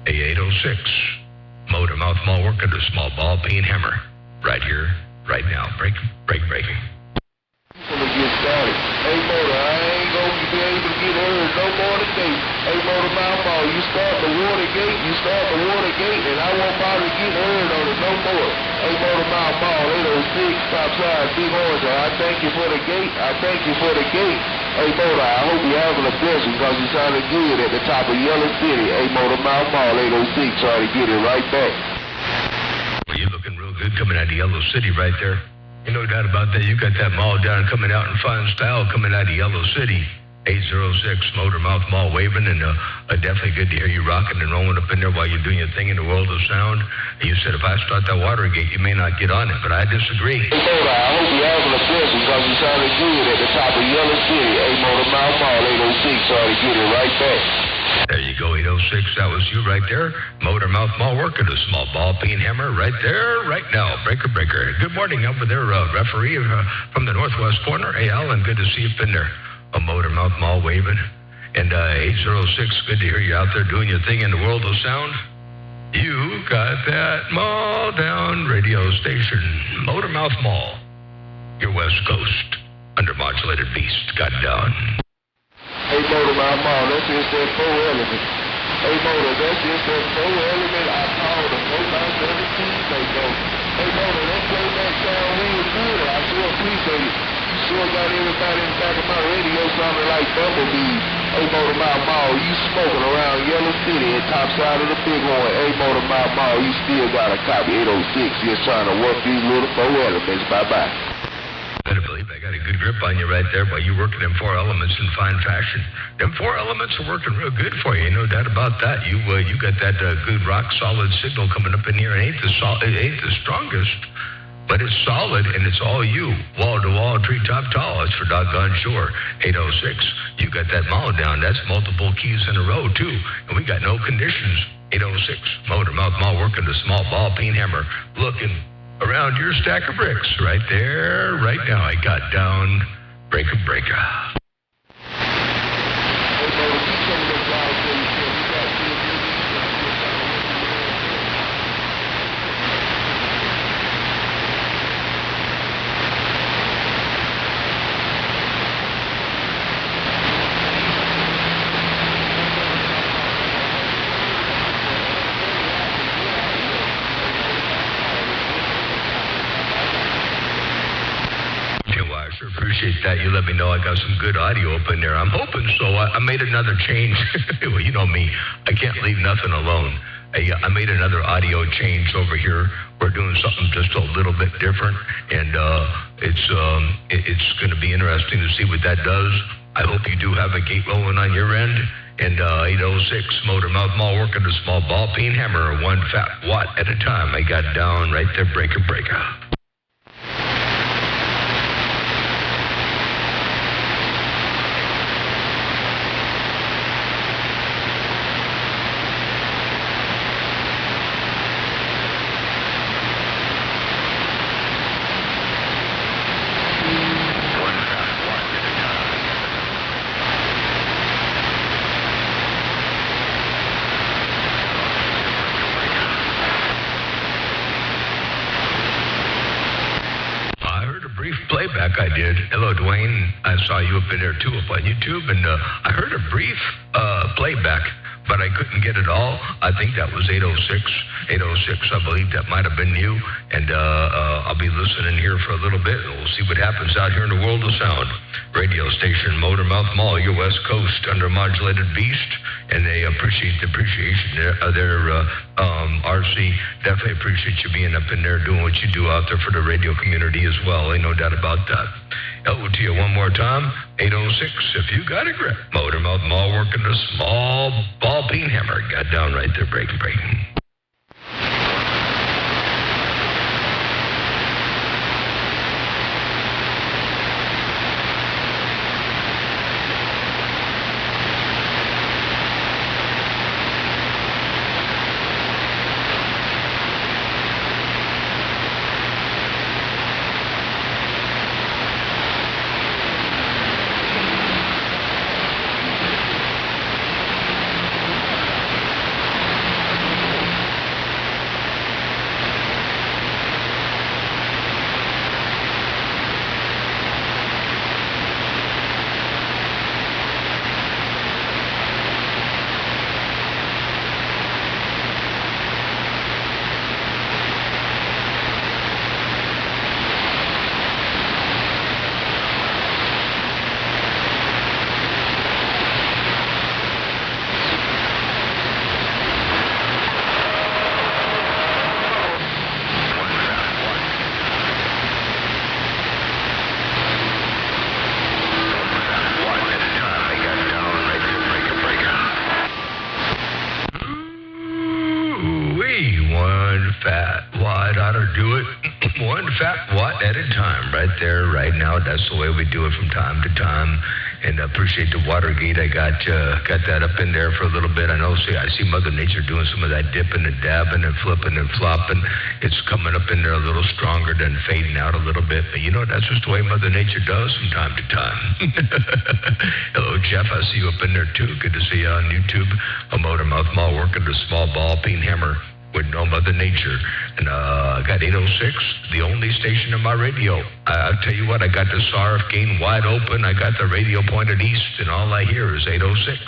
A806. Motor mouth mall working the small ball peen hammer. Right here, right now. Break. Gonna get started. Hey, Motor, I ain't gonna be able to get heard no more today. Hey, Motor Mouth Ball, you start the water gate, and I won't bother to get heard on it no more. Hey, Motor Mouth Ball, 806, stop sign, Big Orange. I thank you for the gate. Hey, Motor, I hope you're having a blessing because you sounded good at the top of Yellow City. Hey, Motor Mouth Ball, 806, trying to get it right back. Well, you're looking real good coming out of Yellow City right there. You no doubt about that. You got that mall down coming out in fine style coming out of Yellow City. 806 Motor Mouth Mall waving, and definitely good to hear you rocking and rolling up in there while you're doing your thing in the world of sound. And you said if I start that water gate, you may not get on it, but I disagree. Hey, Motor, I hope you're having a blessing because you sounded good at the top of Yellow City. Hey, Motor Mouth Mall, 806, trying to get it right back. There you go, 806. That was you right there. Motor Mouth Mall working a small ball peen hammer right there, right now. Breaker. Good morning over there, referee from the northwest corner. Hey, Alan, good to see you up in there. A Motor Mouth Mall waving. And 806, good to hear you out there doing your thing in the world of sound. You got that mall down radio station. Motor Mouth Mall. Your West Coast. Undermodulated beast got down. Hey, Motor Mouth Mall, that's just that 4 element. Hey, Motor, that's just that 4 element. I called them 4 by 17 ago. Hey, Motor, that playback sound real good. I sure appreciate it. You sure got everybody in the back of my radio sounding like bumblebees. Hey, Motor Mouth Mall, you smoking around Yellow City and top side of the Big Horn. Hey, Motor Mouth Mall, you still got a copy 806. Just trying to work these little 4 elements. Bye-bye. Better believe I got a good grip on you right there while you're working them 4 elements in fine fashion. Them 4 elements are working real good for you, no doubt about that. You got that good rock solid signal coming up in here. It ain't the strongest, but it's solid and it's all you. Wall to wall, treetop tall. It's for doggone sure. 806. You got that mall down. That's multiple keys in a row too, and we got no conditions. 806 Motor Mouth Mall working the small ball peen hammer, looking around your stack of bricks right there, right now. I got down. Breaker. Appreciate that. You let me know I got some good audio up in there. I'm hoping so. I made another change. Well, you know me. I can't leave nothing alone. I made another audio change over here. We're doing something just a little bit different, and it's going to be interesting to see what that does. I hope you do have a gate rolling on your end. And 806 Motor Mouth Mall working the small ball peen hammer, 1 fat watt at a time. I got down right there. Breaker. Playback I did. Hello, Dwayne. I saw you up in there too, up on YouTube, and I heard a brief playback, but I couldn't get it all. I think that was 806. I believe that might have been you, and I'll be listening here for a little bit, and we'll see what happens out here in the world of sound. Radio station Motor Mouth Mall, your West Coast undermodulated beast, and they appreciate the appreciation of their RC. Definitely appreciate you being up in there doing what you do out there for the radio community as well. Ain't no doubt about that. Hello to you one more time. 806, if you got a grip. Motor Mouth Mall working the small ball peen hammer. Got down right there, breaking. fat watt ought to do it. One fat watt at a time, right there, right now. That's the way we do it from time to time. And I appreciate the Watergate. I got that up in there for a little bit. I see Mother Nature doing some of that dipping and dabbing and flipping and flopping. It's coming up in there a little stronger, then fading out a little bit. But that's just the way Mother Nature does from time to time. Hello, Jeff. I see you up in there too. Good to see you on YouTube. A Motor Mouth Mall working the small ball peen hammer with no Mother Nature. And I got 806, the only station in my radio. I'll tell you what, I got the SARF gain wide open. I got the radio pointed east, and all I hear is 806.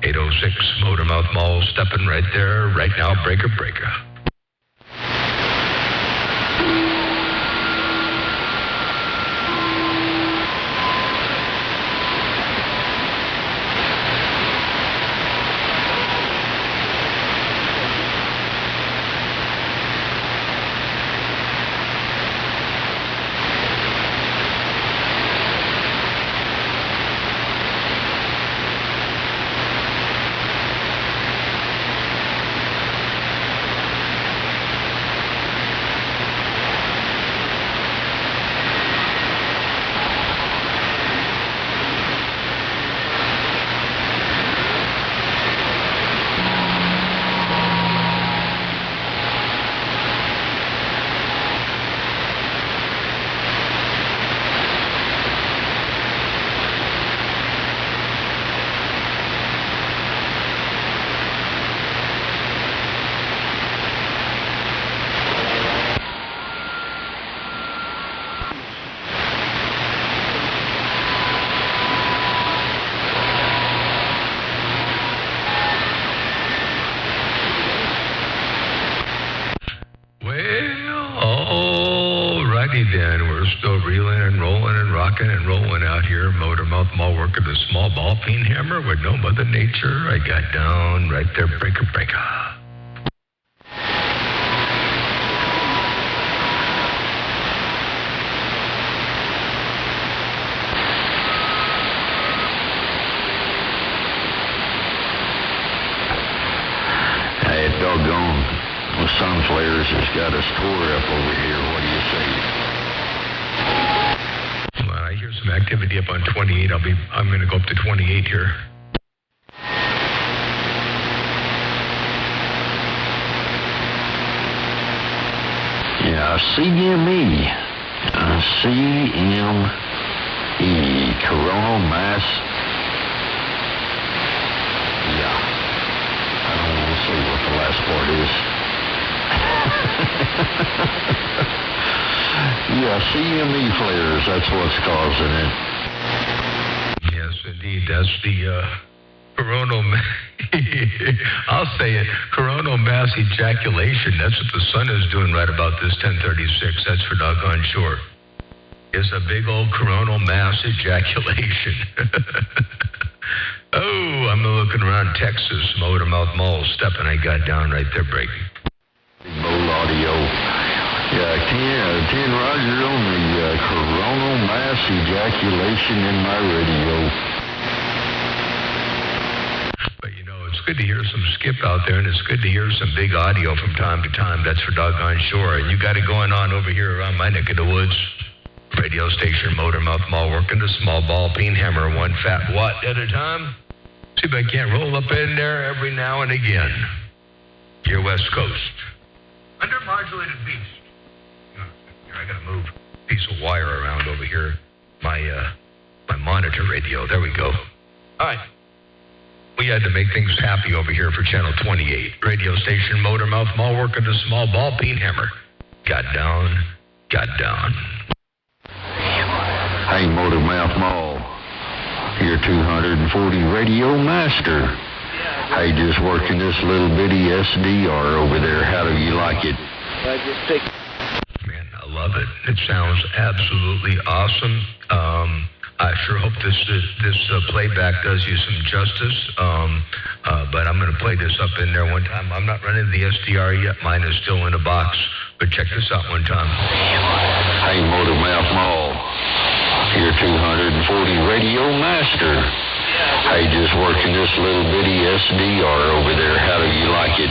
806, Motor Mouth Mall stepping right there, right now, breaker. Then we're still reeling and rolling and rocking and rolling out here. Motor Mouth Mall working the small ball peen hammer with no Mother Nature. I got down right there, breaker. Hey, doggone, the sun flares has got us tore up over here. What do you say? I hear some activity up on 28. I'm going to go up to 28 here. Yeah, CME. CME. Coronal mass. Yeah. I don't want to say what the last part is. Yeah, CME flares, that's what's causing it. Yes, indeed. That's the coronal, I'll say it, coronal mass ejaculation. That's what the sun is doing right about this 1036. That's for doggone sure. It's a big old coronal mass ejaculation. Oh, I'm looking around Texas, Motor Mouth Mall stepping. I got down right there breaking. Mole audio. Yeah, 10 Roger on the coronal mass ejaculation in my radio. But it's good to hear some skip out there, and it's good to hear some big audio from time to time. That's for doggone sure. And you got it going on over here around my neck of the woods. Radio station, Motor Mouth Mall working the small ball peen hammer, one fat watt at a time. See if I can't roll up in there every now and again. Your West Coast. Under modulated beast. I got to move a piece of wire around over here. My monitor radio. There we go. All right. We had to make things happy over here for Channel 28. Radio station, Motor Mouth Mall working the small ball peen hammer. Got down. Hey, Motor Mouth Mall. Your 240 radio master. Hey, just working this little bitty SDR over there. How do you like it? Man, I love it. It sounds absolutely awesome. I sure hope this playback does you some justice. But I'm going to play this up in there one time. I'm not running the SDR yet. Mine is still in a box. But check this out one time. Hey, Motor Mouth Mall. Your 240 radio master. Hey, just working this little bitty SDR over there. How do you like it?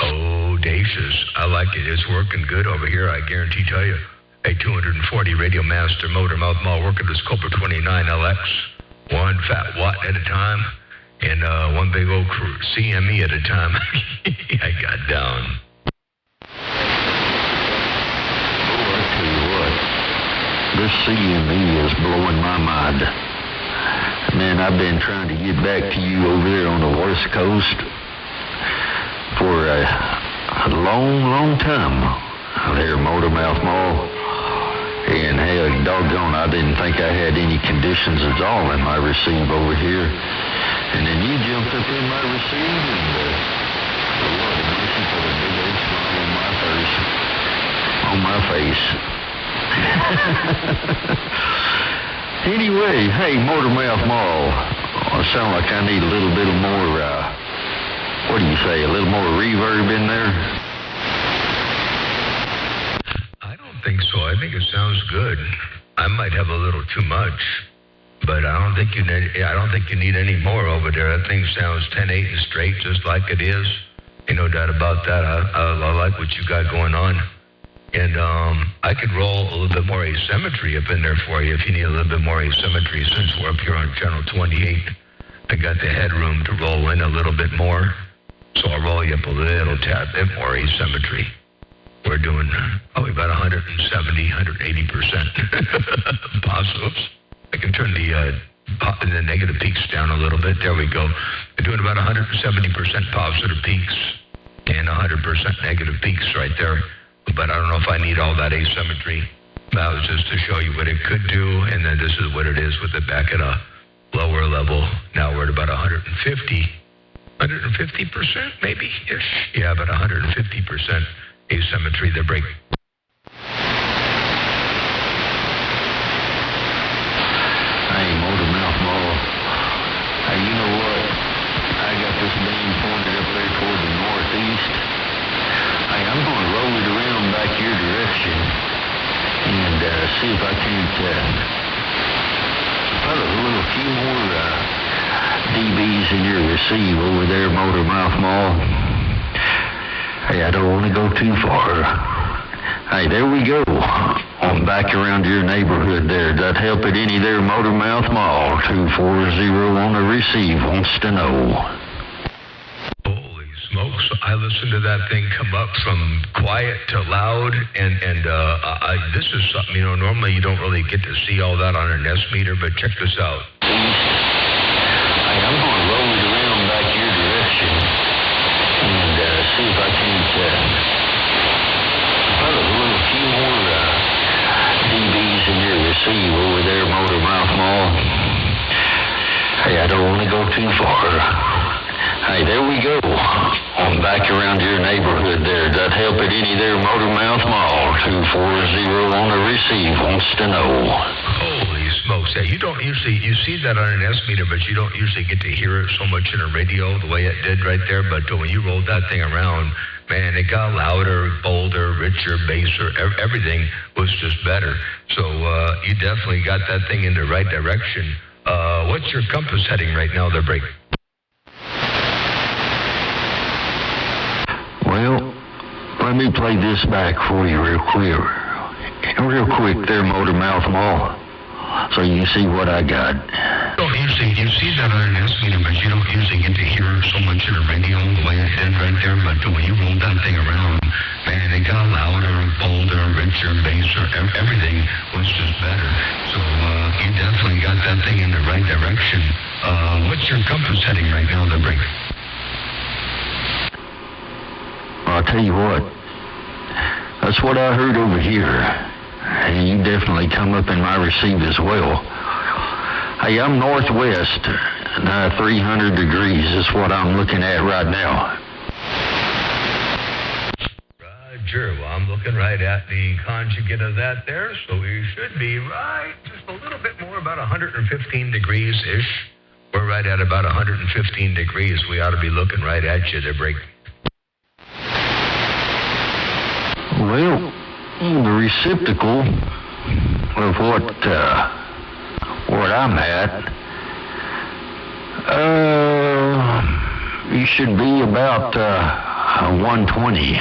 Oh, bodacious. I like it. It's working good over here, I guarantee tell you. A 240 Radio Master Motor Mouth Mall working this Cobra 29LX. One fat watt at a time. And one big old CME at a time. I got down. I tell you what, this CME is blowing my mind. Man, I've been trying to get back to you over there on the West Coast for a long, long time. There, Motor Mouth Mall. And hell, doggone, I didn't think I had any conditions at all in my receive over here. And then you jumped up in my receive and Lord have mercy, put a big old smile on my face. Anyway, hey, Motor Mouth Mall. I sound like I need a little bit more, what do you say, a little more reverb in there? I don't think so. I think it sounds good. I might have a little too much, but I don't think you need any more over there. That thing sounds 10-8 and straight, just like it is. Ain't no doubt about that. I like what you got going on. And I could roll a little bit more asymmetry up in there for you if you need a little bit more asymmetry, since we're up here on channel 28. I got the headroom to roll in a little bit more, so I'll roll you up a little tad bit more asymmetry. We're doing probably about 170, 180% positives. I can turn the negative peaks down a little bit. There we go. We're doing about 170% positive peaks and 100% negative peaks right there. But I don't know if I need all that asymmetry. That was just to show you what it could do, and then this is what it is with it back at a lower level. Now we're at about 150% maybe-ish. Yeah, about 150% asymmetry, the break. Hey, Motor Mouth Mall. Hey, you know what? I got this beam pointed up there toward the northeast. Hey, I'm going to roll it around back your direction and see if I can't put a few more dBs in your receive over there, Motor Mouth Mall. Hey, I don't want to go too far. Hey, there we go. I'm back around your neighborhood there. Does that help at any there, Motor Mouth Mall? 240 on the receive wants to know. Smokes. I listened to that thing come up from quiet to loud, and this is something, normally you don't really get to see all that on an S meter, but check this out. Hey, I'm going to roll it around back your direction and see if I can't put a few more dBs in your receive over there, Motor Mouth Mall. Hey, I don't want to go too far. Hey, there we go. I'm back around your neighborhood there. Does that help at any there, Motor Mouth Mall? 240 on the receive wants to know. Holy smokes. Yeah, you see that on an S meter, but you don't usually get to hear it so much in a radio the way it did right there. But when you rolled that thing around, man, it got louder, bolder, richer, basser. Everything was just better. So you definitely got that thing in the right direction. What's your compass heading right now there, Break? Well, let me play this back for you real quick there, Motor Mouth Mall, so you see what I got. You see that on an S meter, but you don't usually get to hear so much in the radio the way it did right there. But when you rolled that thing around, man, it got louder, bolder, richer, basser. Everything was just better. So you definitely got that thing in the right direction. What's your compass heading right now, the Break? I'll tell you what, that's what I heard over here. And you definitely come up in my receive as well. Hey, I'm northwest, 300 degrees is what I'm looking at right now. Roger, well, I'm looking right at the conjugate of that there, so we should be right just a little bit more, about 115 degrees-ish. We're right at about 115 degrees. We ought to be looking right at you there, Break. Well, the receptacle of what I'm at, you should be about 120,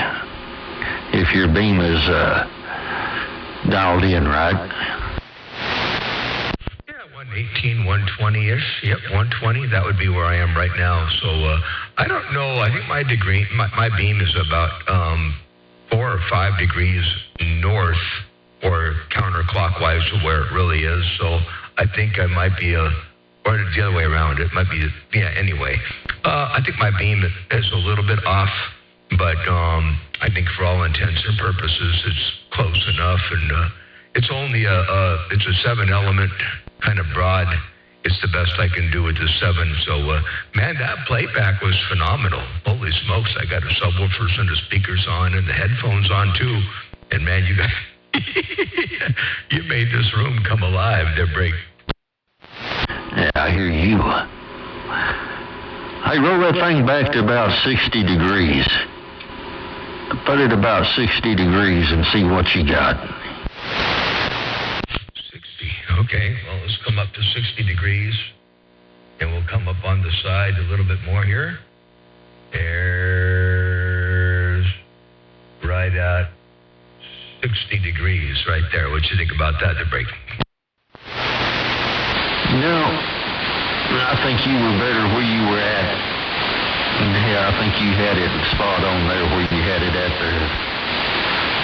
if your beam is dialed in right. 118, 120-ish. Yep, 120. That would be where I am right now. So I don't know. I think my beam is about 4 or 5 degrees north or counterclockwise to where it really is. So I think I might be or the other way around. It might be, anyway. I think my beam is a little bit off, but I think for all intents and purposes, it's close enough. And it's only it's a 7-element kind of broad. It's the best I can do with the 7. So, man, that playback was phenomenal. Holy smokes, I got the subwoofers and the speakers on and the headphones on, too. And, man, you made this room come alive there, Break. Yeah, I hear you. Hey, roll that thing back to about 60 degrees. Put it about 60 degrees and see what you got. 60, okay. Well, let's come up to 60 degrees. And we'll come up on the side a little bit more here. There's right at 60 degrees right there. What do you think about that, the Break? No, I think you were better where you were at. Yeah, I think you had it spot on there where you had it at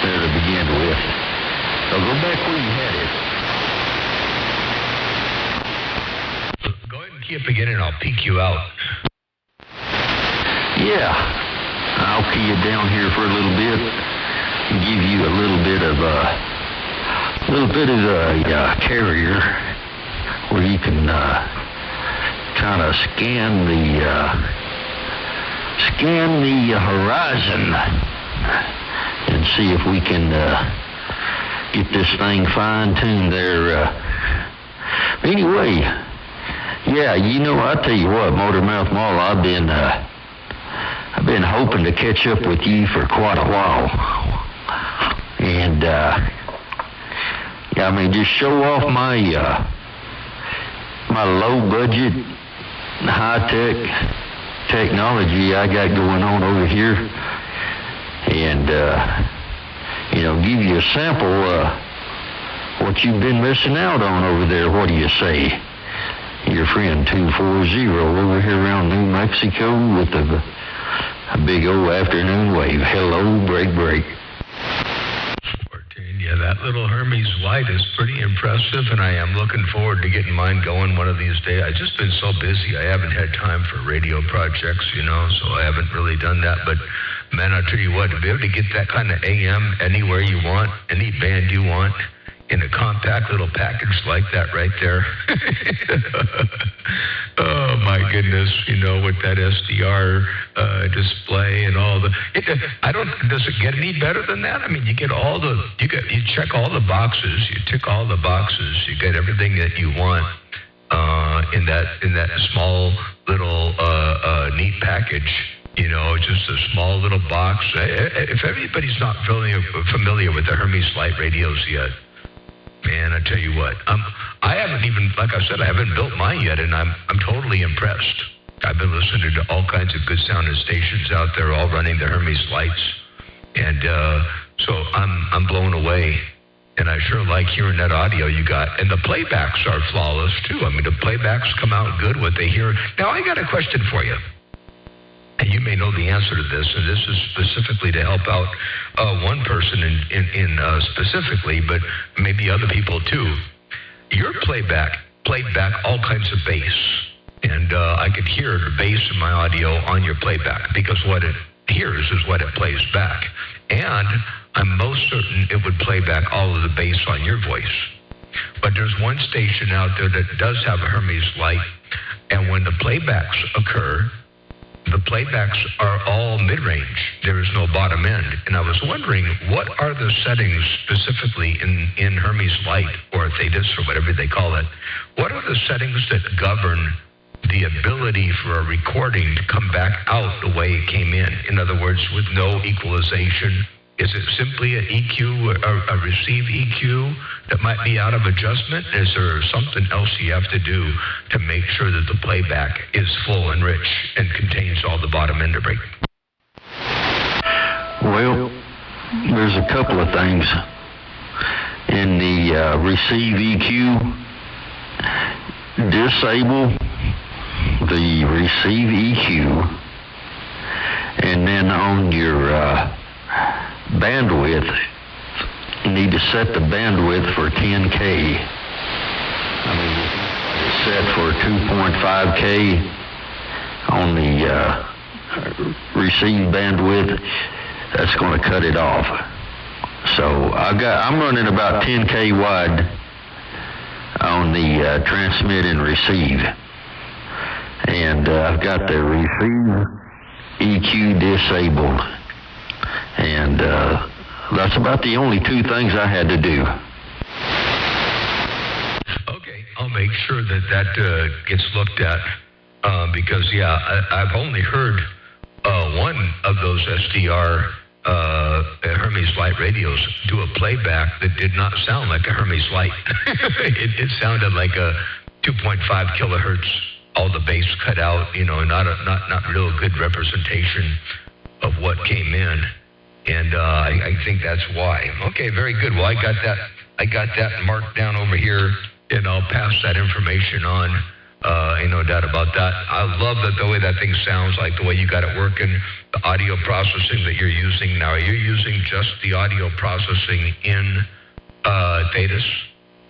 there to begin with. So go back where you had it. Go ahead and key up again and I'll peek you out. Yeah, I'll key you down here for a little bit and give you a little bit of a carrier where you can kind of scan the horizon and see if we can get this thing fine-tuned there. Anyway, yeah, I tell you what, Motormouth Mall, I've been hoping to catch up with you for quite a while. And, just show off my low-budget, high-tech technology I got going on over here. And, give you a sample what you've been missing out on over there. What do you say? Your friend 240 over here around New Mexico with a big old afternoon wave. Hello, break. Yeah, that little Hermes light is pretty impressive, and I am looking forward to getting mine going one of these days. I've just been so busy. I haven't had time for radio projects, so I haven't really done that. But, man, I'll tell you what, to be able to get that kind of AM anywhere you want, any band you want, in a compact little package like that right there. Oh, my goodness, with that SDR display and all the... Does it get any better than that? I mean, you check all the boxes, you tick all the boxes, you get everything that you want in that small little neat package. Just a small little box. If everybody's not familiar with the Hermes Light radios yet, man, I tell you what, I haven't even, like I said, I haven't built mine yet, and I'm totally impressed. I've been listening to all kinds of good sounding stations out there, all running the Hermes Lights, and so I'm blown away. And I sure like hearing that audio you got, and the playbacks are flawless too. I mean, the playbacks come out good. What they hear. Now, I got a question for you. And you may know the answer to this, and this is specifically to help out one person in specifically, but maybe other people too. Your playback played back all kinds of bass, and I could hear the bass in my audio on your playback because what it hears is what it plays back. And I'm most certain it would play back all of the bass on your voice. But there's one station out there that does have a Hermes Light, and when the playbacks occur, the playbacks are all mid-range. There is no bottom end. And I was wondering, what are the settings specifically in Hermes Light, or Thetis, or whatever they call it? What are the settings that govern the ability for a recording to come back out the way it came in? In other words, with no equalization? Is it simply an EQ, a receive EQ that might be out of adjustment? Is there something else you have to do to make sure that the playback is full and rich and contains all the bottom end of break? couple of things. In the receive EQ, disable the receive EQ, and then on your bandwidth, you need to set the bandwidth for 10K. I mean, it's set for 2.5K on the receive bandwidth. That's going to cut it off. So I'm running about 10K wide on the transmit and receive, and I've got the receive EQ disabled, and that's about the only two things I had to do. Okay, I'll make sure that gets looked at because I've only heard one of those SDR Hermes Light radios do a playback that did not sound like a Hermes Light. it sounded like a 2.5 kilohertz, all the bass cut out, not real good representation of what came in. And I think that's why. Okay, very good. Well, I got that marked down over here, and I'll pass that information on. Ain't no doubt about that. I love the way that thing sounds, like the way you got it working, the audio processing that you're using. Now, are you using just the audio processing in Thetis,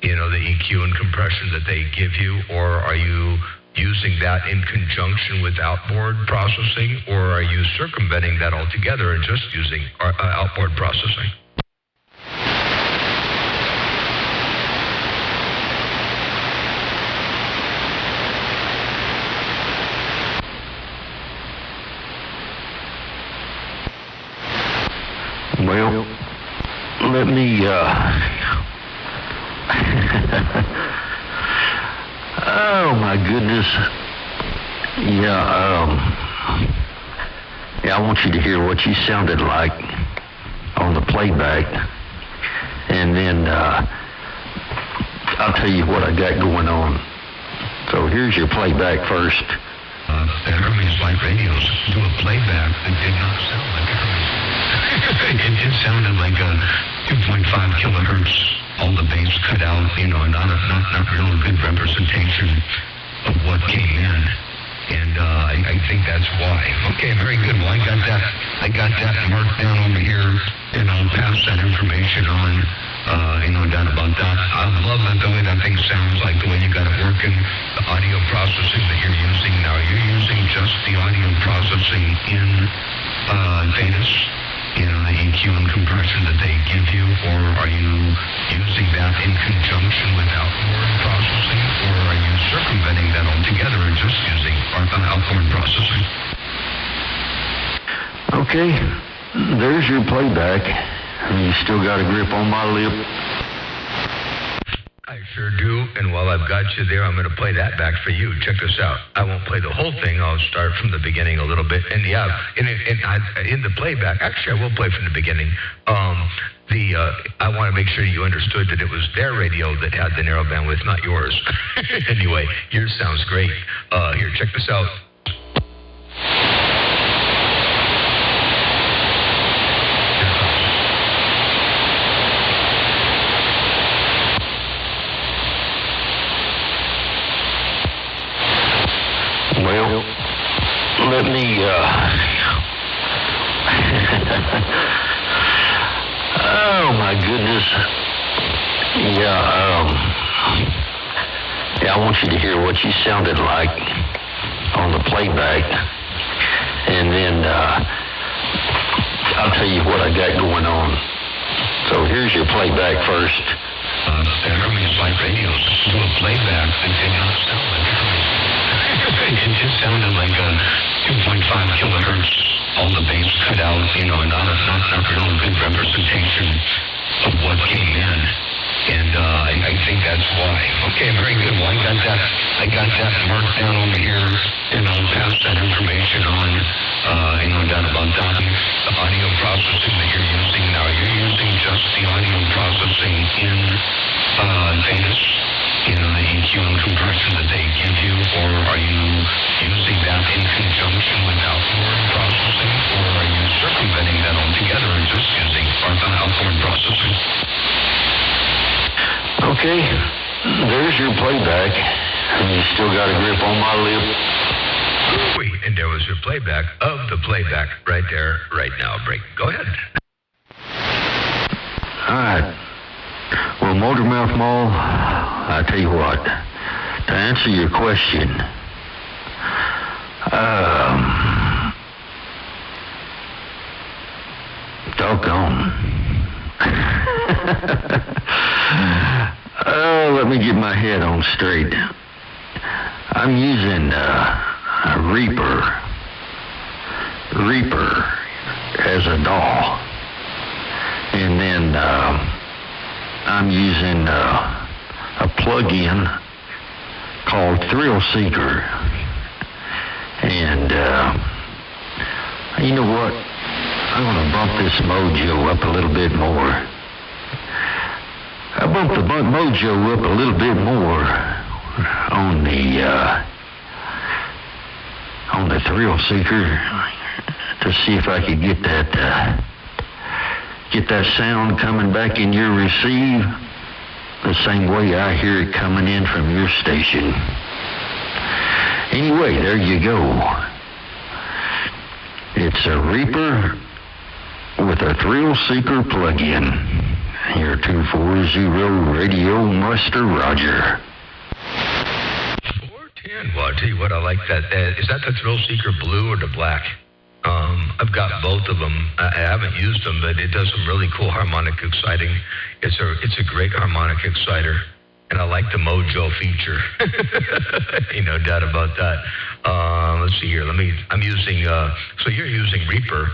the EQ and compression that they give you, or are you using that in conjunction with outboard processing, or are you circumventing that altogether and just using outboard processing? Well, let me, oh my goodness. I want you to hear what you sounded like on the playback, and then I'll tell you what I got going on. So here's your playback first. The Hermes Light radios do a playback that did not sound like a Hermes. It sounded like a 2.5 kilohertz, all the bass cut out, not real good representation of what came in. And I think that's why. Okay, very good. Well, I got that marked down over here, and I'll pass that information on. No doubt about that. I love the way that thing sounds, like the way you got it working, the audio processing that you're using. Now, are you using just the audio processing in Thetis, the EQ and compression that they give you, or are you using that in conjunction with outboard processing, or are you circumventing that altogether and just using outboard processing? Okay, there's your playback. You still got a grip on my lip? I sure do, and while I've got you there, I'm going to play that back for you. Check this out. I won't play the whole thing. I'll start from the beginning a little bit. And in the playback, actually, I will play from the beginning. I want to make sure you understood that it was their radio that had the narrow bandwidth, not yours. Anyway, yours sounds great. Here, check this out. Well, let me, oh my goodness. I want you to hear what you sounded like on the playback, and then I'll tell you what I got going on. So here's your playback first. The Hermes Light radios do a playback that did not sound like Hermes. It just sounded like a 2.5 kilohertz, all the bass cut out, not real good representation of what came in. And I think that's why. Okay, very good. Well, I got that marked down over here, and I'll pass that information on. No doubt about that. The audio processing that you're using now, you're using just the audio processing in Thetis, the EQ and compression that they give you, or are you using that in conjunction with outboard processing, or are you circumventing that altogether and just using outboard Okay, there's your playback. And you still got a grip on my lip. Wait, and there was your playback of the playback right there, right now. Break. Go ahead. All right. Well, Motormouth Mall, I tell you what, to answer your question, doggone. Let me get my head on straight. I'm using a Reaper as a DAW. And then I'm using a plug-in called Thrill Seeker. And you know what? I'm going to bump this mojo up a little bit more. I bumped the mojo up a little bit more on the Thrill Seeker to see if I could get that sound coming back in your receive the same way I hear it coming in from your station. Anyway, there you go. It's a Reaper with a Thrill Seeker plug-in. Your 240 Radio Master Roger. 410. Well, I'll tell you what, I like that. Is that the Thrill Seeker blue or the black? I've got both of them. I haven't used them, but it does some really cool harmonic exciting. It's a great harmonic exciter, and I like the mojo feature. Ain't no doubt about that. Let's see here. I'm using. So you're using Reaper,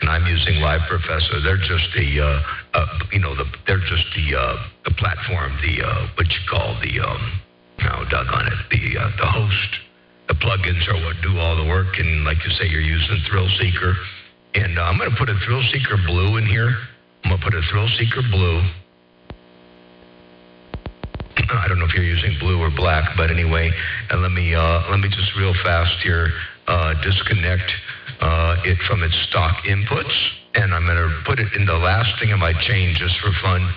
and I'm using Live Professor. They're just the platform, what you call doggone it, the host. The plugins are what do all the work, and like you say, you're using Thrill Seeker. And I'm going to put a Thrill Seeker blue in here. I'm going to put a Thrill Seeker blue. I don't know if you're using blue or black, but anyway, and let me just real fast here disconnect it from its stock inputs, and I'm going to put it in the last thing I might change just for fun.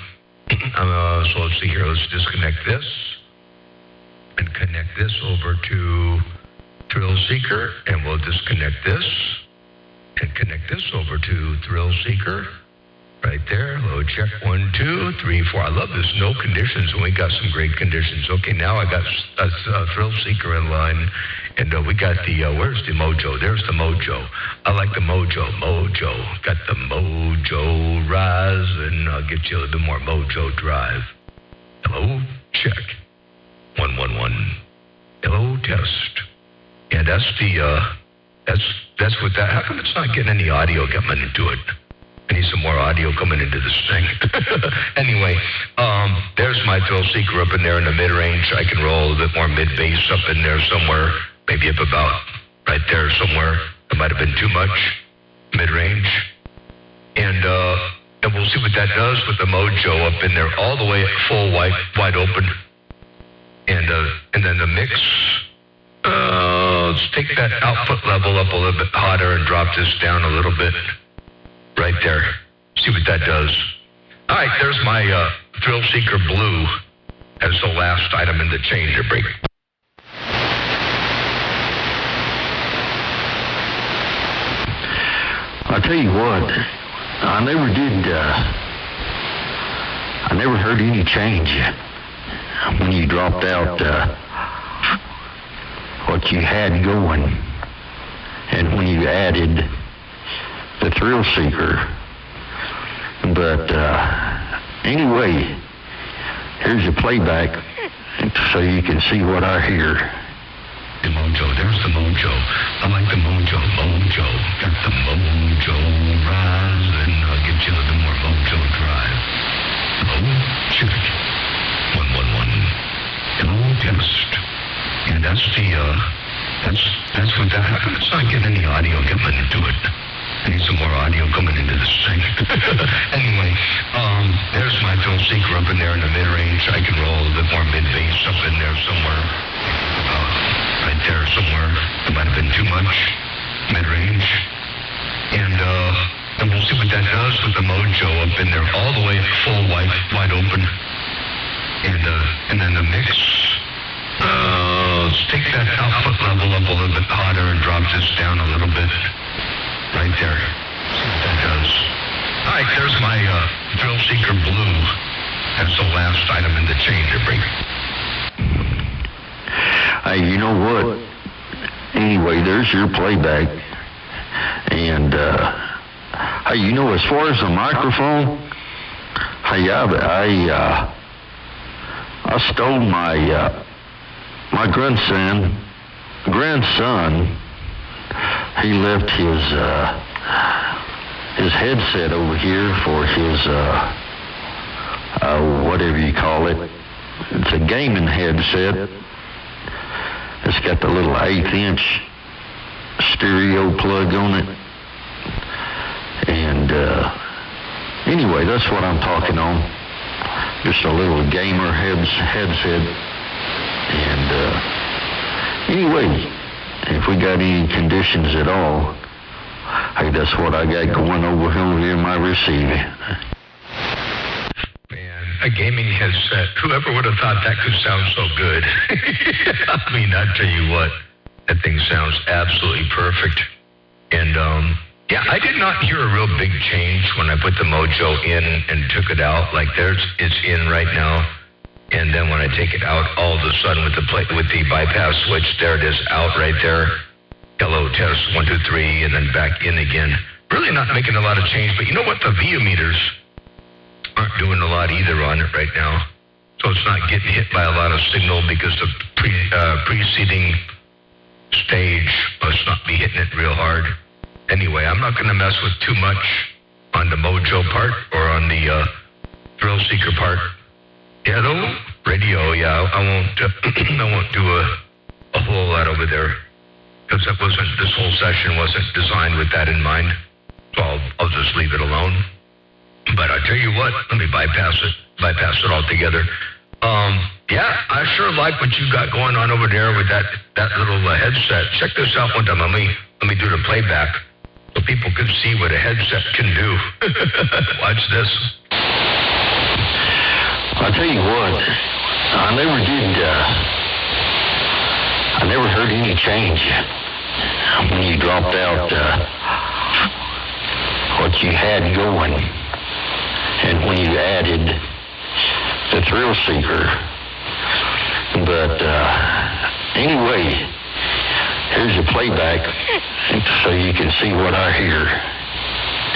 So let's see here. Let's disconnect this and connect this over to Thrill Seeker, and we'll disconnect this and connect this over to Thrill Seeker. Right there, load check 1, 2, 3, 4. I love this. No conditions, and we got some great conditions. Okay, now I got a Thrill Seeker in line, and we got the, where's the mojo? There's the mojo. I like the mojo. Got the mojo rise, and I'll get you a little bit more mojo drive. Hello, check. 1, 1, 1. Hello, test. Yeah, that's what that. How come it's not getting any audio coming into it? I need some more audio coming into this thing. Anyway, there's my Thrill Seeker up in there in the mid-range. I can roll a bit more mid-bass up in there somewhere, maybe up about right there somewhere. It might have been too much mid-range. And we'll see what that does with the mojo up in there, all the way full wide open. And then the mix, let's take that output level up a little bit hotter and drop this down a little bit. Right there. See what that does. All right, there's my Thrill Seeker Blue as the last item in the changer break. I'll tell you what, I never heard any change when you dropped out what you had going and when you added the Thrill Seeker. But anyway, here's a playback so you can see what I hear. The mojo, there's the mojo. I like the mojo. Got the mojo rise, and I'll get you a little more mojo drive. Hello, check. 1, 1, 1. Hello, test. And that's what that. How come it's not getting any audio coming into it? I need some more audio coming into this thing. Anyway, there's my Thrill Seeker up in there in the mid-range. I can roll a little bit more mid-bass up in there somewhere. Right there somewhere. It might have been too much mid-range. And we'll see what that does with the mojo up in there, all the way full wide open. And then the mix. Let's take that output level up a little bit hotter and drop this down a little bit. Right there. See what that does. All right, there's my Thrill Seeker Blue. That's the last item in the chain to bring. Hey, you know what? Anyway, there's your playback. And, hey, you know, as far as the microphone, hey, I stole my grandson. He left his headset over here for his, whatever you call it. It's a gaming headset. It's got the little 1/8" stereo plug on it. And anyway, that's what I'm talking on. Just a little gamer headset. And anyway, if we got any conditions at all, hey, that's what I got going over here in my receiver. A gaming headset. Whoever would have thought that could sound so good? I mean, I tell you what, that thing sounds absolutely perfect. And, yeah, I did not hear a real big change when I put the Mojo in and took it out. Like, it's in right now. And then when I take it out, all of a sudden with the bypass switch, there it is, out right there. Hello, test, 1, 2, 3, and then back in again. Really not making a lot of change, but you know what? The VU meters aren't doing a lot either on it right now. So it's not getting hit by a lot of signal because the preceding stage must not be hitting it real hard. Anyway, I'm not going to mess with too much on the Mojo part or on the Thrill Seeker part. Yeah, though, radio, yeah, I won't do a whole lot over there because this whole session wasn't designed with that in mind. So I'll just leave it alone. But I tell you what, let me bypass it altogether. Yeah, I sure like what you got going on over there with that little headset. Check this out one time. Let me do the playback so people can see what a headset can do. Watch this. I tell you what, I never heard any change when you dropped out what you had going. And when you added the Thrill Seeker. But anyway, here's your playback so you can see what I hear.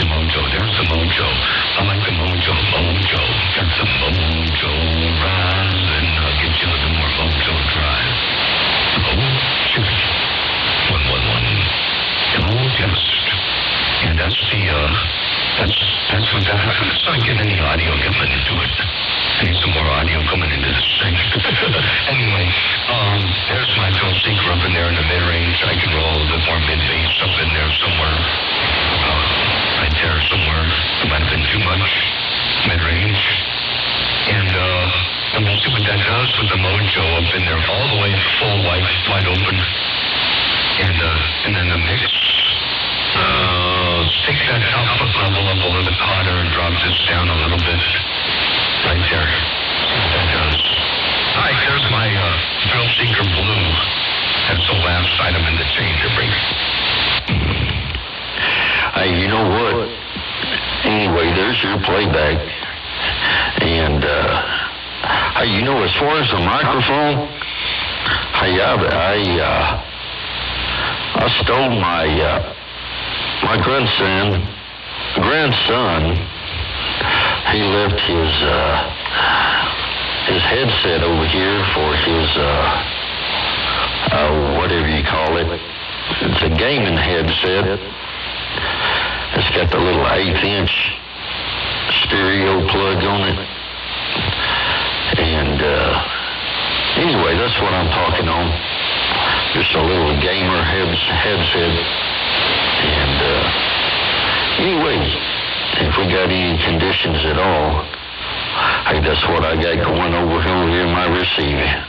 The Mojo, there's the Mojo. I like the Mojo. There's the Mojo rise, and I'll get you a little more Mojo drive. Oh, shoot. 111. Hello, test. And that's that's what that happened. It's not getting any audio coming into it. I need some more audio coming into this thing. Anyway, there's my Thrill Seeker up in there in the mid-range. I can roll a little bit more mid-bass up in there somewhere. Right there somewhere. It might have been too much mid-range. And we'll see what that does with the Mojo up in there. All the way full wide open. And then the mix. Let's take that output level up a little bit hotter and drop this down a little bit. Right there. See what that does. All right, there's my Thrill Seeker Blue. That's the last item in the chain to bring. Hey, you know what? Anyway, there's your playback. And, hey, you know, as far as the microphone, hey, I stole my grandson. He left his headset over here for his, whatever you call it. It's a gaming headset. It's got the little 1/8" stereo plug on it. And anyway, that's what I'm talking on. Just a little gamer headset. And anyway, if we got any conditions at all, hey, that's what I got going over here in my receiver.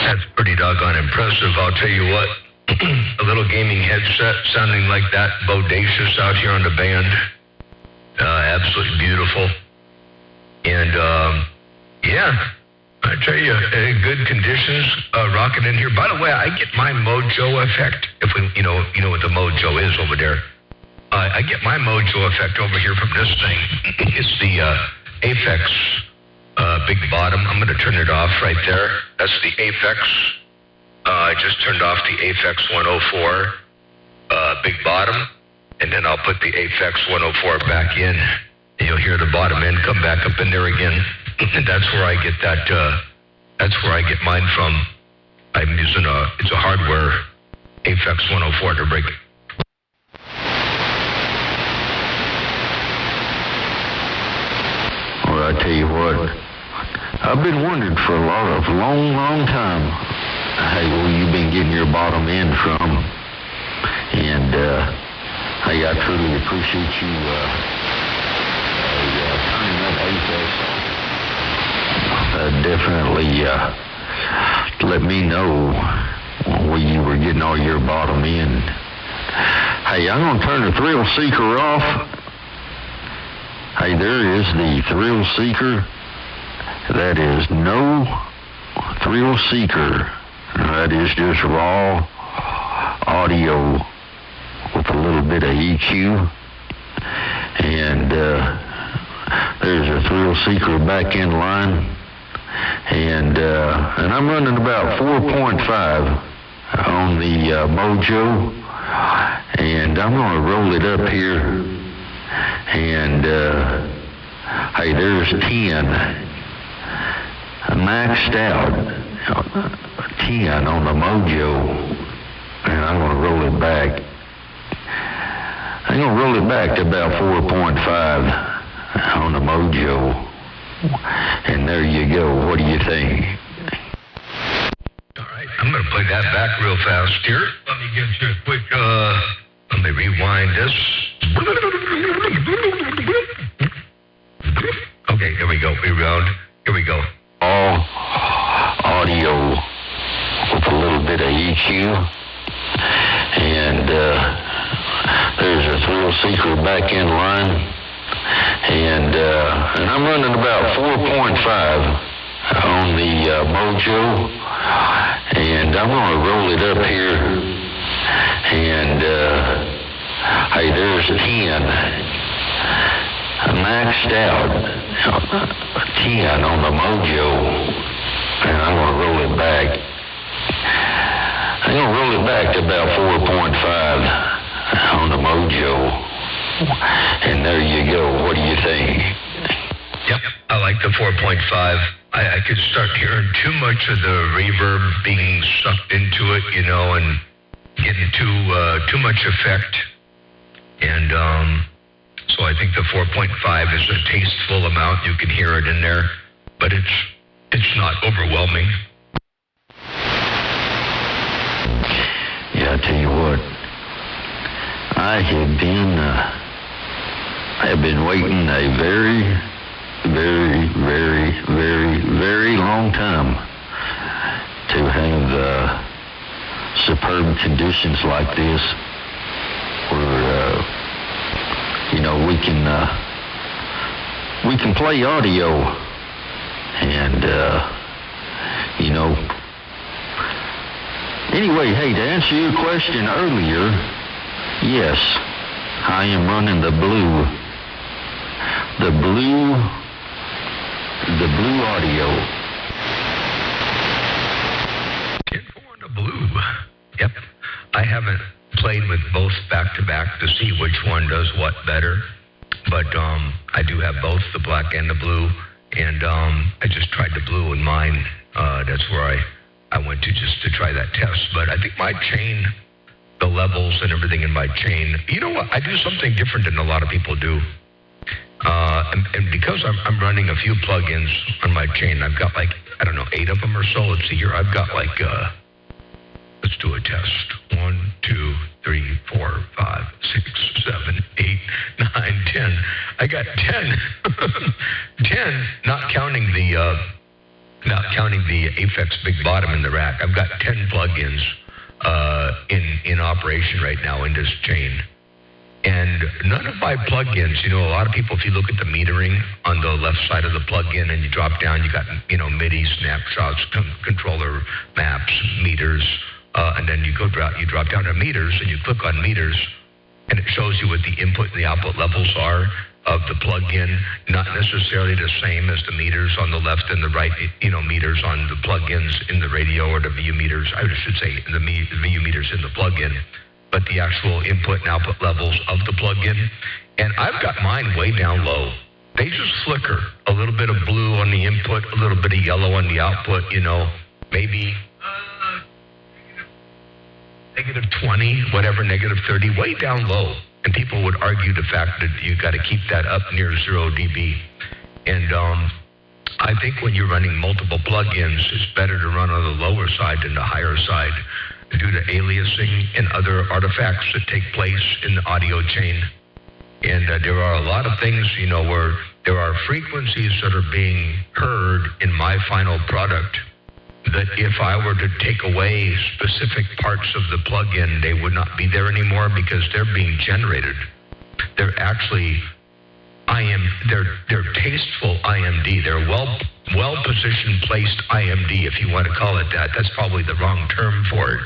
That's pretty doggone impressive, I'll tell you what. A little gaming headset sounding like that, bodacious out here on the band. Absolutely beautiful. And, yeah, I tell you, good conditions, rocking in here. By the way, I get my mojo effect. If we, you know what the mojo is over there. I get my mojo effect over here from this thing. It's the Aphex big bottom. I'm going to turn it off right there. That's the Aphex. I just turned off the Aphex 104 big bottom, and then I'll put the Aphex 104 back in. And you'll hear the bottom end come back up in there again. And that's where I get that. That's where I get mine from. I'm using it's a hardware Aphex 104 to break it. Well, I tell you what, I've been wondering for a long time, hey, where you been getting your bottom end from? And hey, I truly appreciate you turning that Aphex on. Definitely let me know where you were getting all your bottom end. Hey, I'm going to turn the Thrill Seeker off. Hey, there is the Thrill Seeker. That is no Thrill Seeker. That is just raw audio with a little bit of EQ. And there's a Thrill Seeker back in line. And I'm running about 4.5 on the Mojo. And I'm going to roll it up here. And hey, there's 10 maxed out, 10 on the Mojo, and I'm going to roll it back. I'm going to roll it back to about 4.5 on the Mojo, and there you go. What do you think? All right, I'm going to play that back real fast here. Let me get you a quick, let me rewind this. Okay, here we go. Rewound. Here we go. All audio with a little bit of EQ. And there's a Thrill Seeker back in line. And I'm running about 4.5 on the Mojo. And I'm going to roll it up here. And hey, there's 10 maxed out, 10 on the Mojo, and I'm going to roll it back. I'm going to roll it back to about 4.5 on the Mojo, and there you go. What do you think? Yep, I like the 4.5. I could start hearing too much of the reverb being sucked into it, and getting too much effect. And so I think the 4.5 is a tasteful amount. You can hear it in there, but it's not overwhelming. Yeah, I tell you what, I have been waiting a very, very, very, very, very long time to have superb conditions like this, where we can play audio, and anyway, hey, to answer your question earlier, yes, I am running the blue audio. 10-4 on the blue. Yep, I haven't played with both back to back to see which one does what better, but I do have both the black and the blue, and I just tried the blue in mine. That's where I went to just to try that test. But I think my chain, the levels and everything in my chain, you know what? I do something different than a lot of people do, and because I'm running a few plugins on my chain, I've got 8 of them or so. Let's see here, I've got let's do a test. 1, 2, 3, 4, 5, 6, 7, 8, 9, 10. I got 10. 10, not counting the Aphex Big Bottom in the rack. I've got 10 plugins in operation right now in this chain. And none of my plugins, a lot of people, if you look at the metering on the left side of the plugin and you drop down, you got, MIDI, snapshots, controller maps, meters, and then you drop down to meters and you click on meters and it shows you what the input and the output levels are of the plugin, not necessarily the same as the meters on the left and the right, meters on the plugins in the radio or the VU meters, I should say the VU meters in the plugin, but the actual input and output levels of the plugin. And I've got mine way down low. They just flicker. A little bit of blue on the input, a little bit of yellow on the output, maybe negative 20, whatever, negative 30, way down low. And people would argue the fact that you got to keep that up near 0 dB. And I think when you're running multiple plugins, it's better to run on the lower side than the higher side due to aliasing and other artifacts that take place in the audio chain. And there are a lot of things, where there are frequencies that are being heard in my final product that if I were to take away specific parts of the plugin, they would not be there anymore because they're being generated. They're actually they're tasteful IMD. They're well-positioned, placed IMD, if you want to call it that. That's probably the wrong term for it.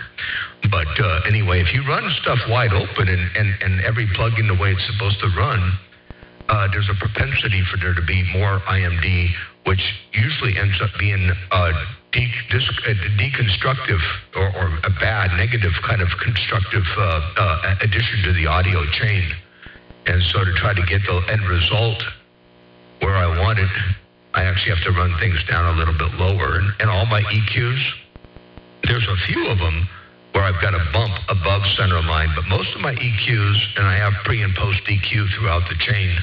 But anyway, if you run stuff wide open and every plugin the way it's supposed to run, there's a propensity for there to be more IMD, which usually ends up being deconstructive or a bad, negative kind of constructive addition to the audio chain. And so to try to get the end result where I want it, I actually have to run things down a little bit lower. And all my EQs, there's a few of them where I've got a bump above center line, but most of my EQs, and I have pre and post EQ throughout the chain,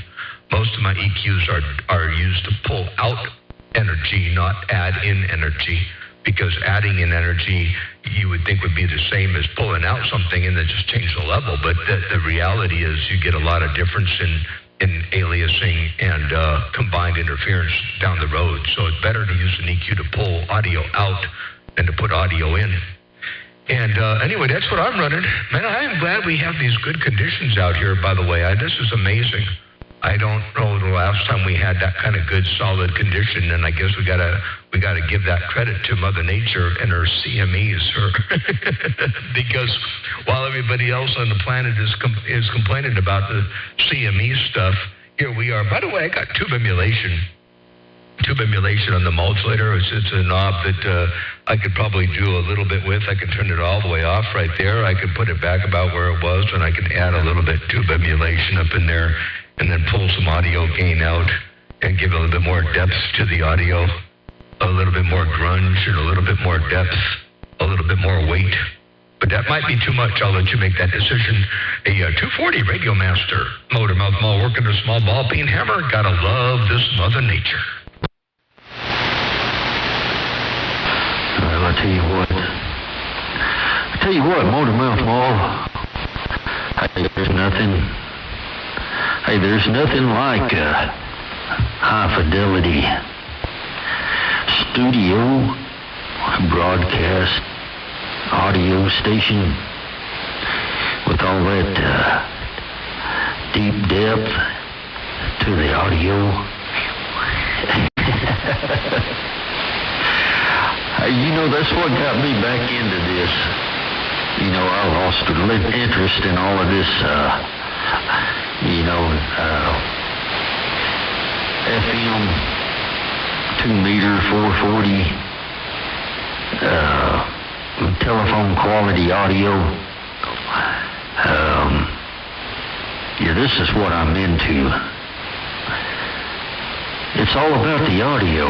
most of my EQs are used to pull out energy, not add in energy, because adding in energy you would think would be the same as pulling out something and then just change the level. But the reality is you get a lot of difference in aliasing and combined interference down the road. So it's better to use an EQ to pull audio out than to put audio in. And anyway, that's what I'm running. Man, I am glad we have these good conditions out here, by the way. This is amazing. I don't know the last time we had that kind of good, solid condition, and I guess we gotta give that credit to Mother Nature and her CMEs, because while everybody else on the planet is complaining about the CME stuff, here we are. By the way, I got tube emulation on the modulator. It's a knob that I could probably do a little bit with. I could turn it all the way off right there. I could put it back about where it was, and I could add a little bit tube emulation up in there, and then pull some audio gain out and give a little bit more depth to the audio, a little bit more grunge and a little bit more depth, a little bit more weight. But that might be too much. I'll let you make that decision. A 240 Radio Master, Motor Mouth Mall, working a small ball peen hammer. Gotta love this Mother Nature. Well, I tell you what, Motor Mouth Mall, there's nothing like a high-fidelity studio broadcast audio station with all that deep depth to the audio. That's what got me back into this. I lost a little interest in all of this, FM 2-meter 440 telephone quality audio. This is what I'm into. It's all about the audio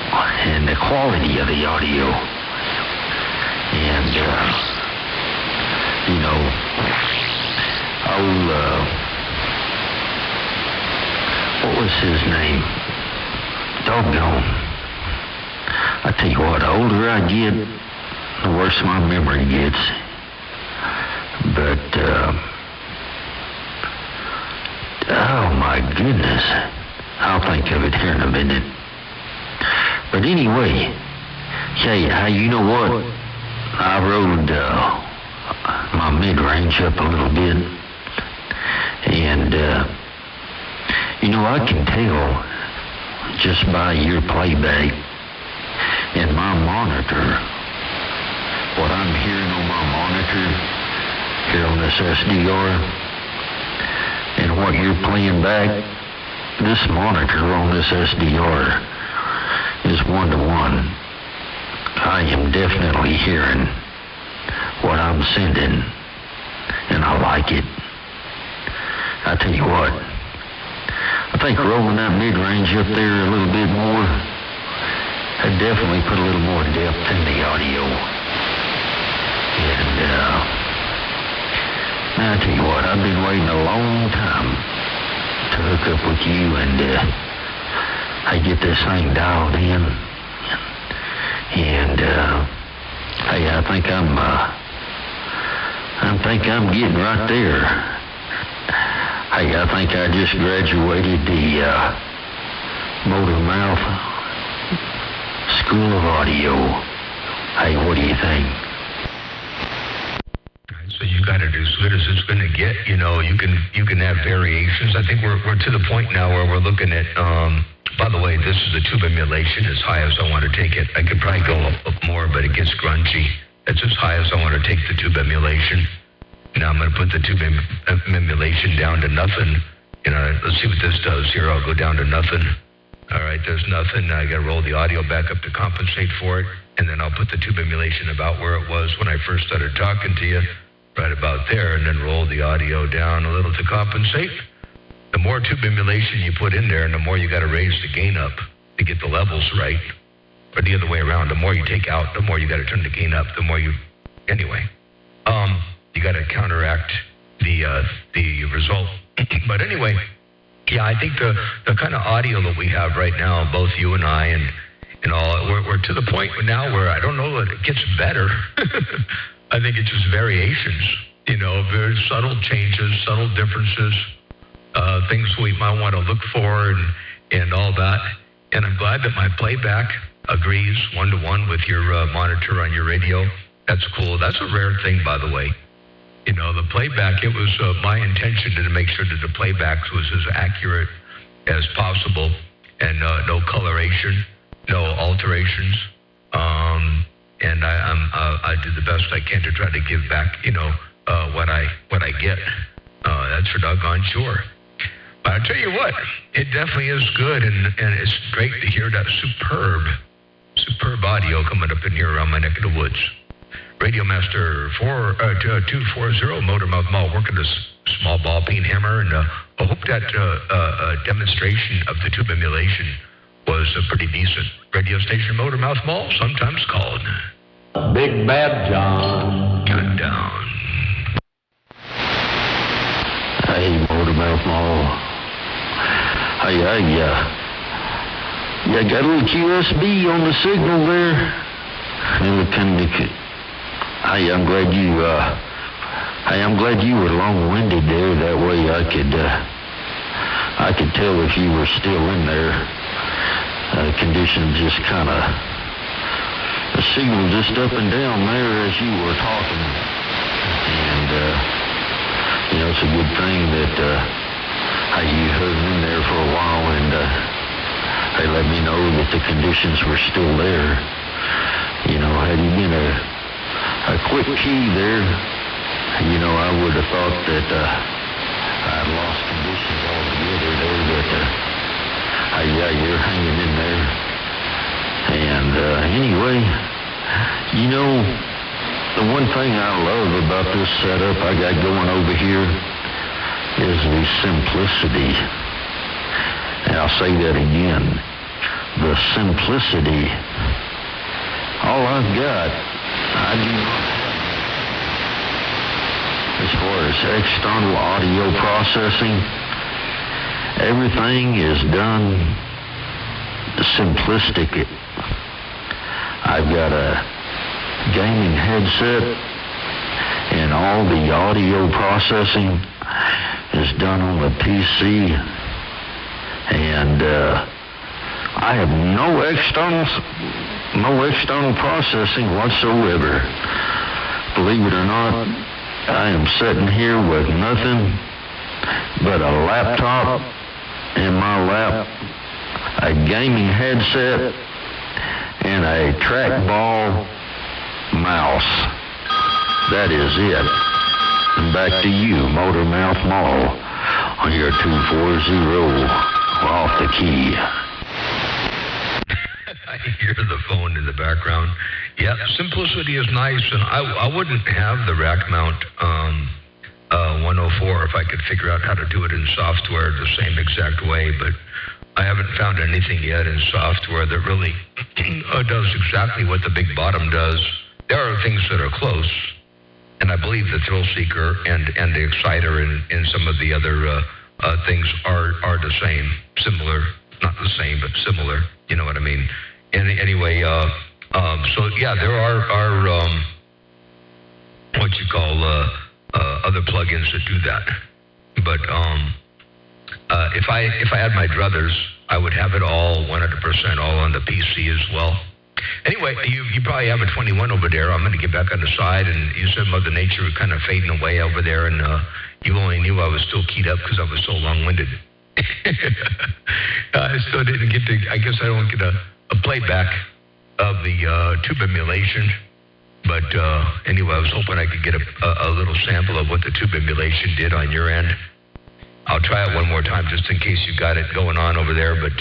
and the quality of the audio. And, what was his name? Doggone. I tell you what, the older I get, the worse my memory gets. But, oh my goodness. I'll think of it here in a minute. But anyway, hey, you know what? I rode my mid-range up a little bit. And, I can tell just by your playback and my monitor, what I'm hearing on my monitor here on this SDR, and what you're playing back, this monitor on this SDR is 1-to-1. I am definitely hearing what I'm sending, and I like it. I tell you what, I think rolling that mid-range up there a little bit more, I definitely put a little more depth in the audio. And, I tell you what, I've been waiting a long time to hook up with you, and I get this thing dialed in. And, hey, I think I'm getting right there. Hey, I think I just graduated the Motor Mouth School of Audio. Hey, what do you think? So you got it as good as it's going to get. You can have variations. I think we're to the point now where we're looking at. By the way, this is the tube emulation as high as I want to take it. I could probably go up more, but it gets grungy. It's as high as I want to take the tube emulation. Now I'm going to put the tube emulation down to nothing. Let's see what this does here. I'll go down to nothing. All right, there's nothing. Now I got to roll the audio back up to compensate for it, and then I'll put the tube emulation about where it was when I first started talking to you, right about there, and then roll the audio down a little to compensate. The more tube emulation you put in there, and the more you got to raise the gain up to get the levels right, or the other way around. The more you take out, the more you got to turn the gain up. The more you, anyway. You got to counteract the result. But anyway, yeah, I think the kind of audio that we have right now, both you and I, and all, we're to the point now where I don't know that it gets better. I think it's just variations, very subtle changes, subtle differences, things we might want to look for, and all that. And I'm glad that my playback agrees 1-to-1 with your monitor on your radio. That's cool. That's a rare thing, by the way. The playback, it was my intention to make sure that the playback was as accurate as possible, and no coloration, no alterations. And I did the best I can to try to give back, what I get. That's for doggone sure. But I tell you what, it definitely is good, and it's great to hear that superb audio coming up in here around my neck of the woods. Radio Master 240, Motor Mouth Mall, working this small ball peen hammer, and I hope that demonstration of the tube emulation was pretty decent. Radio station Motor Mouth Mall, sometimes called Big Bad John. Countdown. Hey, Motor Mouth Mall. Hey, I got a little QSB on the signal there. Hey, I'm glad you were long-winded there. That way I could tell if you were still in there. Conditions just kind of, the signal just up and down there as you were talking. And, it's a good thing that, you hung in there for a while, and, they let me know that the conditions were still there. Had you been a quick key there, I would have thought that I'd lost conditions altogether there, but you're hanging in there. And anyway, the one thing I love about this setup I got going over here is the simplicity. And I'll say that again, the simplicity. All I've got, I do not have. As far as external audio processing, everything is done simplistic. I've got a gaming headset, and all the audio processing is done on the PC, and I have no external processing whatsoever. Believe it or not, I am sitting here with nothing but a laptop in my lap, a gaming headset, and a trackball mouse. That is it. And back to you, Motormouth Mall, on your 240 off the key. I hear the phone in the background. Yeah, simplicity is nice, and I wouldn't have the rack mount 104 if I could figure out how to do it in software the same exact way, but I haven't found anything yet in software that really does exactly what the Big Bottom does. There are things that are close, and I believe the Thrill Seeker and the Exciter and some of the other things are the same, similar, not the same, but similar, you know what I mean? And anyway, so yeah, there are what you call other plugins that do that. But if I had my druthers, I would have it all 100% all on the PC as well. Anyway, you probably have a 21 over there. I'm going to get back on the side, and you said Mother Nature was kind of fading away over there, and you only knew I was still keyed up because I was so long-winded. I still didn't get to, I guess I don't get a playback of the tube emulation. But anyway, I was hoping I could get a little sample of what the tube emulation did on your end. I'll try it one more time just in case you got it going on over there. But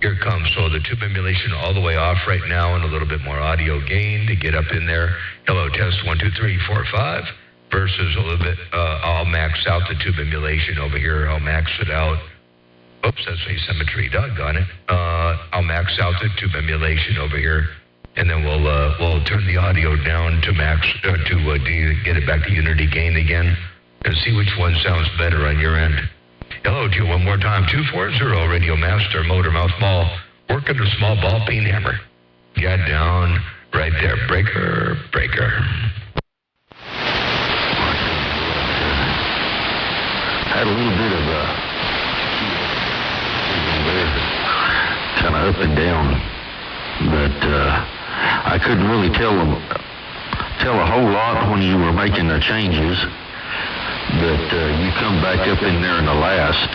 here it comes. So the tube emulation all the way off right now and a little bit more audio gain to get up in there. Hello, test 1, 2, 3, 4, 5. Versus a little bit, I'll max out the tube emulation over here. I'll max it out. Oops, that's asymmetry. Doggone it. I'll max out the tube emulation over here. And then we'll turn the audio down to max to get it back to unity gain again and see which one sounds better on your end. Hello to you one more time. 240 Radio Master Motormouth Mall. Working the small ball peen hammer. Got down right there. Breaker. Had a little bit of kind of up and down, but I couldn't really tell a whole lot when you were making the changes, but you come back up in there in the last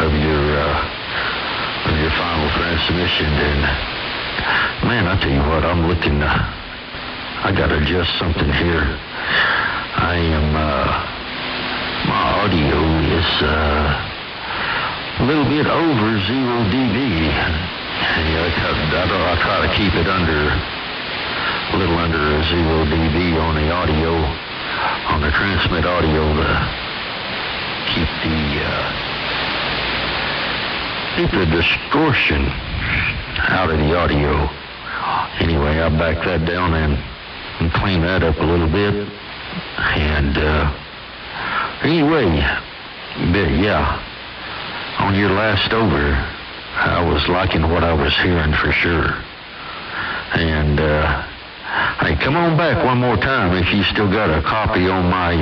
of your final transmission, and man, I tell you what, I'm looking. I got to adjust something here. I am. My audio is a little bit over 0 dB. I try to keep it a little under 0 dB on the audio, on the transmit audio to keep the distortion out of the audio. Anyway, I back that down and clean that up a little bit. And anyway, but yeah, on your last over, I was liking what I was hearing for sure. And hey, come on back one more time if you still got a copy on my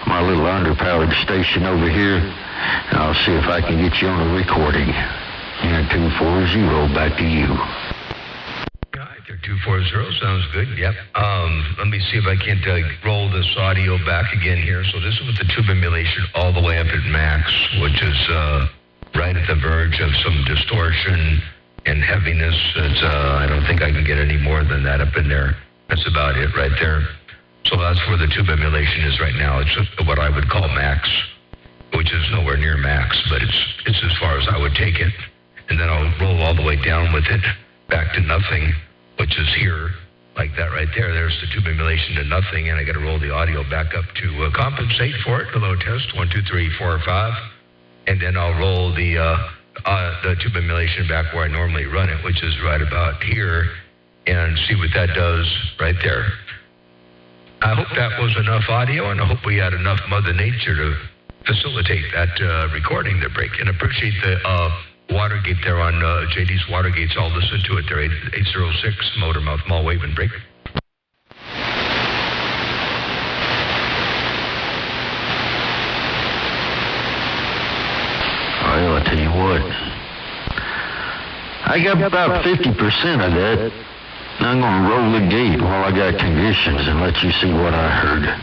my little underpowered station over here. And I'll see if I can get you on a recording. And 240, back to you. 240 sounds good. Yep. Let me see if I can't roll this audio back again here. So this is with the tube emulation all the way up at max, which is right at the verge of some distortion and heaviness. It's I don't think I can get any more than that up in there. That's about it right there. So that's where the tube emulation is right now. It's what I would call max, which is nowhere near max, but it's as far as I would take it. And then I'll roll all the way down with it back to nothing, which is here, like that right there. There's the tube emulation to nothing, and I got to roll the audio back up to compensate for it. Hello, test 1, 2, 3, 4, 5, and then I'll roll the tube emulation back where I normally run it, which is right about here, and see what that does right there. I hope that was enough audio, and I hope we had enough Mother Nature to facilitate that recording there, break. And appreciate the Watergate there on JD's Watergates. I'll listen to it there, 806 Motormouth Mall Wave and Break. Well, I tell you what, I got about 50% of that. I'm going to roll the gate while I got conditions and let you see what I heard.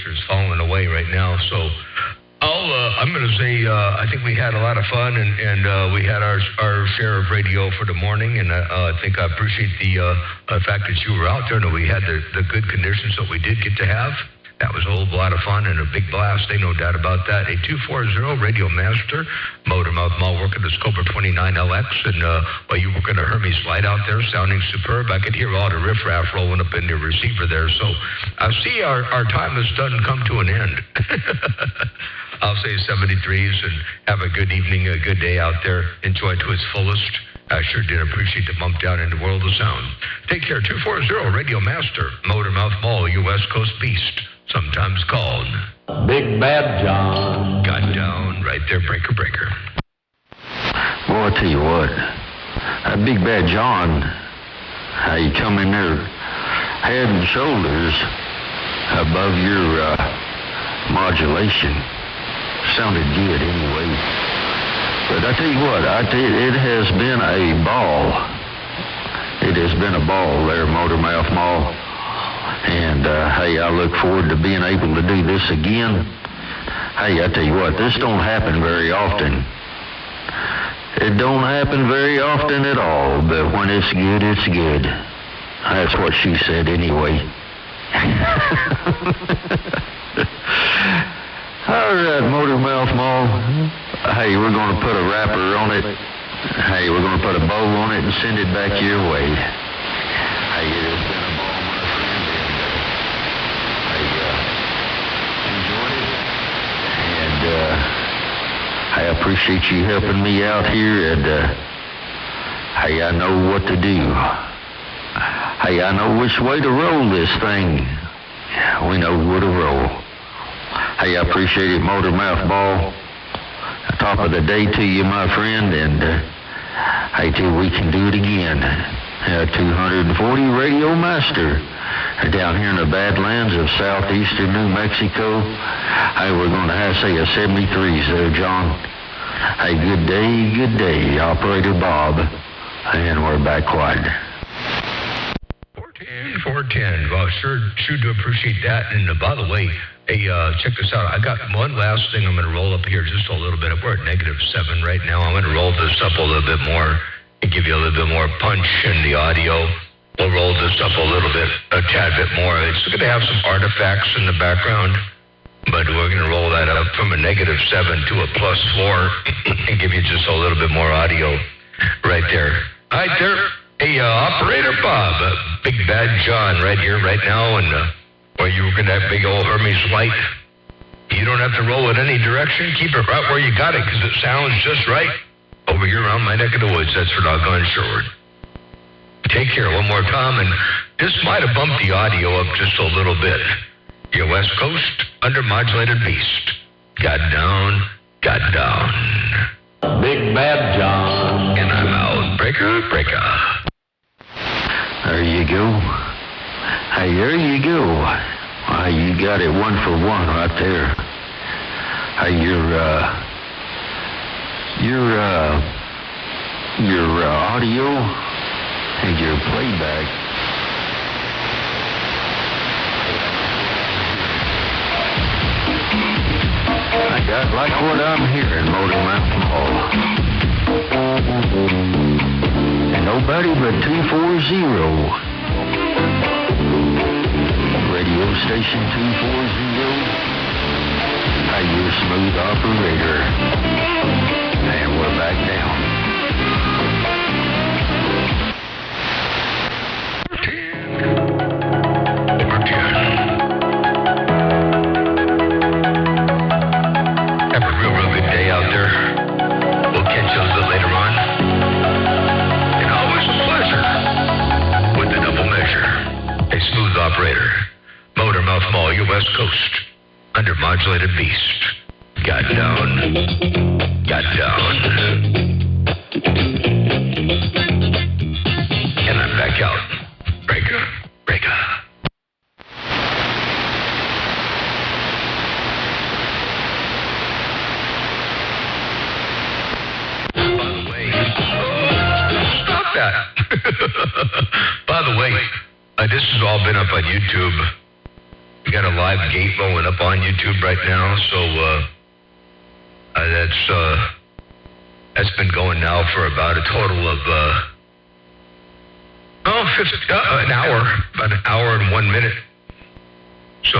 is falling away right now. So I'm going to say I think we had a lot of fun, and we had our share of radio for the morning, and I think I appreciate the fact that you were out there, and we had the good conditions that we did get to have. That was a whole lot of fun and a big blast, ain't no doubt about that. A 240 Radio Master, Motormouth Mall working the Cobra 29LX, and while you were working a Hermes Light out there, sounding superb, I could hear all the riffraff rolling up in the receiver there. So I see our time has done come to an end. I'll say 73s, and have a good evening, a good day out there. Enjoy to its fullest. I sure did appreciate the bump down in the world of sound. Take care. 240 Radio Master, Motormouth Mall, you West Coast Beast. Sometimes called Big Bad John. Got down right there, breaker. Boy, I tell you what, that Big Bad John, how you come in there head and shoulders above your modulation. Sounded good anyway. But I tell you what, it has been a ball. It has been a ball there, Motormouth Mall. And, hey, I look forward to being able to do this again. Hey, I tell you what, this don't happen very often. It don't happen very often at all, but when it's good, it's good. That's what she said anyway. All right, Motormouth Mall. Hey, we're going to put a wrapper on it. Hey, we're going to put a bow on it and send it back your way. Hey, it has been a ball, my friend, and enjoyed it. And I appreciate you helping me out here. And hey, I know what to do. Hey, I know which way to roll this thing. We know where to roll. Hey, I appreciate it, Motormouth Ball. Top of the day to you, my friend, and hey, till we can do it again. 240 Radio Master down here in the Badlands of southeastern New Mexico. Hey, we're going to have, say, a 73s there, John. Hey, good day, Operator Bob, and we're back quiet. 410. Well, sure do appreciate that. And by the way, hey, check this out. I got one last thing I'm going to roll up here just a little bit. We're at -7 right now. I'm going to roll this up a little bit more and give you a little bit more punch in the audio. We'll roll this up a little bit, a tad bit more. It's going to have some artifacts in the background, but we're going to roll that up from a -7 to a +4 and give you just a little bit more audio right there. Right there. Hey, Operator Bob, Big Bad John right here, right now, and where you were going to have big old Hermes Light. You don't have to roll it any direction. Keep it right where you got it, because it sounds just right over here around my neck of the woods. That's for doggone sure. Take care one more time, and this might have bumped the audio up just a little bit. Your West Coast undermodulated beast. Got down. Big Bad John. And I'm out. Breaker. There you go. Hey, there you go. Why, you got it 1 for 1 right there. Hey, your audio and your playback. I got like what I'm hearing, Motormouth Mall. And nobody but 240. Radio station 240. Hey, you're a smooth operator. And we're back down. 10. Have a real good day out there. We'll catch you a little later on. And always a pleasure with the double measure. A smooth operator. Motormouth Mall, your West Coast. Undermodulated beast. Got down. And I'm back out. Breaker. By the way, stop that. By the way, this has all been up on YouTube. We got a live gate rolling up on YouTube right now, so that's been going now for about a total of an hour, about an hour and 1 minute. So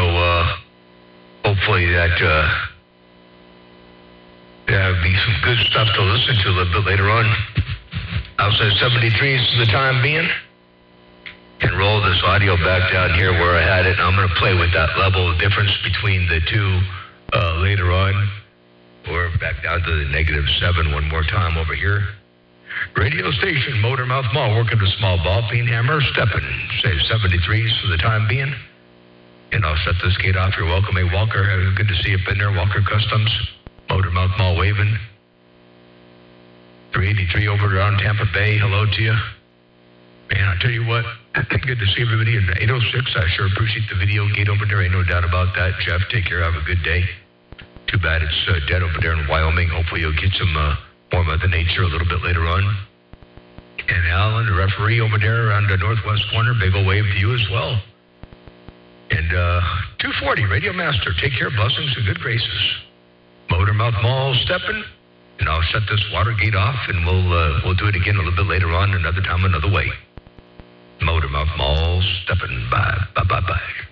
hopefully that'll be some good stuff to listen to a little bit later on. I'll say 73s for the time being. And roll this audio back down here where I had it. I'm going to play with that level of difference between the two later on. Or back down to the -7 one more time over here. Radio station, Motormouth Mall, working the small ball, peen hammer, stepping. Say 73s for the time being. And I'll set this gate off. You're welcome. Hey, Walker, good to see you up in there. Walker Customs, Motormouth Mall waving. 383 over around Tampa Bay. Hello to you. Man, I tell you what, good to see everybody in 806. I sure appreciate the video gate over there. Ain't no doubt about that. Jeff, take care. Have a good day. Too bad it's dead over there in Wyoming. Hopefully you'll get some more Mother Nature a little bit later on. And Alan, the referee over there around the northwest corner, big ol' wave to you as well. And 240, Radio Master. Take care. Blessings and good graces. Motormouth Mall stepping. And I'll shut this water gate off, and we'll do it again a little bit later on, another time, another way. Motormouth Mall stepping by. Bye-bye-bye.